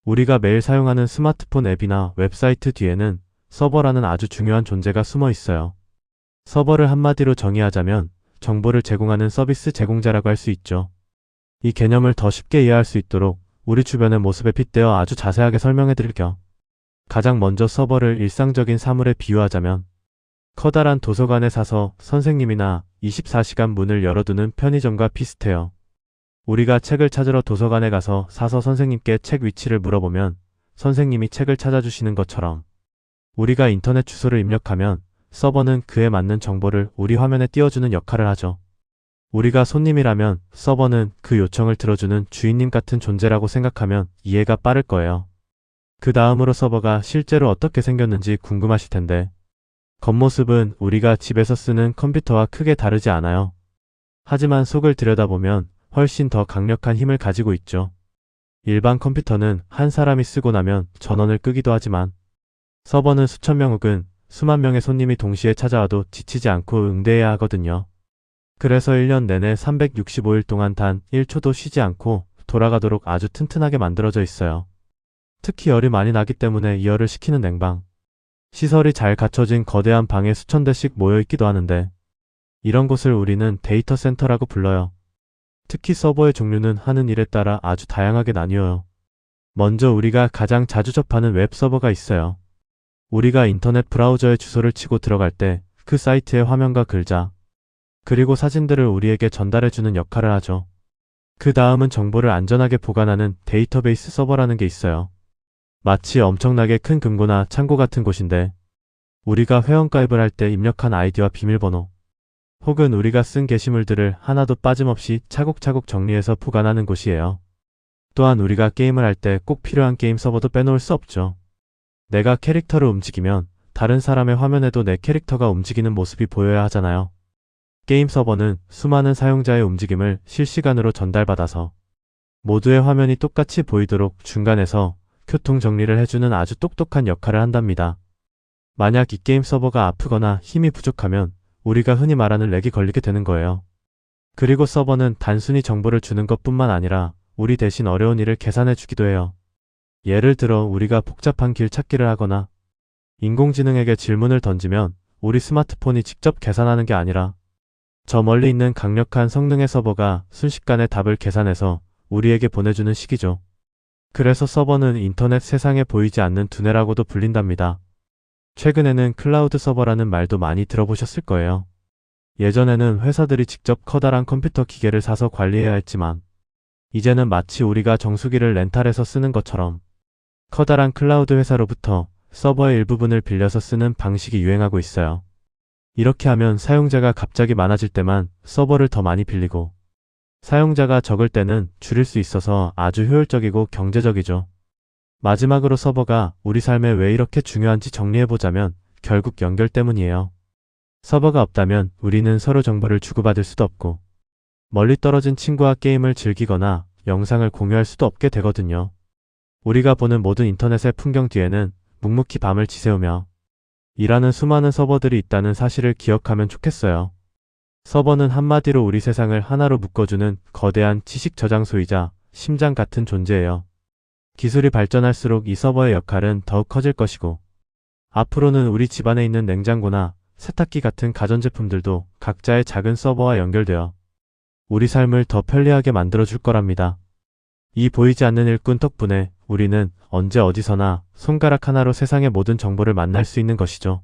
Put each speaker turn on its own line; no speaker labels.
우리가 매일 사용하는 스마트폰 앱이나 웹사이트 뒤에는 서버라는 아주 중요한 존재가 숨어 있어요. 서버를 한마디로 정의하자면 정보를 제공하는 서비스 제공자라고 할 수 있죠. 이 개념을 더 쉽게 이해할 수 있도록 우리 주변의 모습에 빗대어 아주 자세하게 설명해 드릴게요. 가장 먼저 서버를 일상적인 사물에 비유하자면 커다란 도서관에 사서 선생님이나 24시간 문을 열어두는 편의점과 비슷해요. 우리가 책을 찾으러 도서관에 가서 사서 선생님께 책 위치를 물어보면 선생님이 책을 찾아주시는 것처럼 우리가 인터넷 주소를 입력하면 서버는 그에 맞는 정보를 우리 화면에 띄워주는 역할을 하죠. 우리가 손님이라면 서버는 그 요청을 들어주는 주인님 같은 존재라고 생각하면 이해가 빠를 거예요. 그 다음으로 서버가 실제로 어떻게 생겼는지 궁금하실 텐데 겉모습은 우리가 집에서 쓰는 컴퓨터와 크게 다르지 않아요. 하지만 속을 들여다보면 훨씬 더 강력한 힘을 가지고 있죠. 일반 컴퓨터는 한 사람이 쓰고 나면 전원을 끄기도 하지만 서버는 수천 명 혹은 수만 명의 손님이 동시에 찾아와도 지치지 않고 응대해야 하거든요. 그래서 1년 내내 365일 동안 단 1초도 쉬지 않고 돌아가도록 아주 튼튼하게 만들어져 있어요. 특히 열이 많이 나기 때문에 이 열을 식히는 냉방, 시설이 잘 갖춰진 거대한 방에 수천 대씩 모여 있기도 하는데 이런 곳을 우리는 데이터 센터라고 불러요. 특히 서버의 종류는 하는 일에 따라 아주 다양하게 나뉘어요. 먼저 우리가 가장 자주 접하는 웹 서버가 있어요. 우리가 인터넷 브라우저에 주소를 치고 들어갈 때 그 사이트의 화면과 글자, 그리고 사진들을 우리에게 전달해주는 역할을 하죠. 그 다음은 정보를 안전하게 보관하는 데이터베이스 서버라는 게 있어요. 마치 엄청나게 큰 금고나 창고 같은 곳인데 우리가 회원가입을 할 때 입력한 아이디와 비밀번호 혹은 우리가 쓴 게시물들을 하나도 빠짐없이 차곡차곡 정리해서 보관하는 곳이에요. 또한 우리가 게임을 할 때 꼭 필요한 게임 서버도 빼놓을 수 없죠. 내가 캐릭터를 움직이면 다른 사람의 화면에도 내 캐릭터가 움직이는 모습이 보여야 하잖아요. 게임 서버는 수많은 사용자의 움직임을 실시간으로 전달받아서 모두의 화면이 똑같이 보이도록 중간에서 교통 정리를 해주는 아주 똑똑한 역할을 한답니다. 만약 이 게임 서버가 아프거나 힘이 부족하면 우리가 흔히 말하는 렉이 걸리게 되는 거예요. 그리고 서버는 단순히 정보를 주는 것뿐만 아니라 우리 대신 어려운 일을 계산해 주기도 해요. 예를 들어 우리가 복잡한 길 찾기를 하거나 인공지능에게 질문을 던지면 우리 스마트폰이 직접 계산하는 게 아니라 저 멀리 있는 강력한 성능의 서버가 순식간에 답을 계산해서 우리에게 보내주는 식이죠. 그래서 서버는 인터넷 세상에 보이지 않는 두뇌라고도 불린답니다. 최근에는 클라우드 서버라는 말도 많이 들어보셨을 거예요. 예전에는 회사들이 직접 커다란 컴퓨터 기계를 사서 관리해야 했지만 이제는 마치 우리가 정수기를 렌탈해서 쓰는 것처럼 커다란 클라우드 회사로부터 서버의 일부분을 빌려서 쓰는 방식이 유행하고 있어요. 이렇게 하면 사용자가 갑자기 많아질 때만 서버를 더 많이 빌리고 사용자가 적을 때는 줄일 수 있어서 아주 효율적이고 경제적이죠. 마지막으로 서버가 우리 삶에 왜 이렇게 중요한지 정리해보자면 결국 연결 때문이에요. 서버가 없다면 우리는 서로 정보를 주고받을 수도 없고 멀리 떨어진 친구와 게임을 즐기거나 영상을 공유할 수도 없게 되거든요. 우리가 보는 모든 인터넷의 풍경 뒤에는 묵묵히 밤을 지새우며 일하는 수많은 서버들이 있다는 사실을 기억하면 좋겠어요. 서버는 한마디로 우리 세상을 하나로 묶어주는 거대한 지식 저장소이자 심장 같은 존재예요. 기술이 발전할수록 이 서버의 역할은 더욱 커질 것이고 앞으로는 우리 집안에 있는 냉장고나 세탁기 같은 가전제품들도 각자의 작은 서버와 연결되어 우리 삶을 더 편리하게 만들어줄 거랍니다. 이 보이지 않는 일꾼 덕분에 우리는 언제 어디서나 손가락 하나로 세상의 모든 정보를 만날 수 있는 것이죠.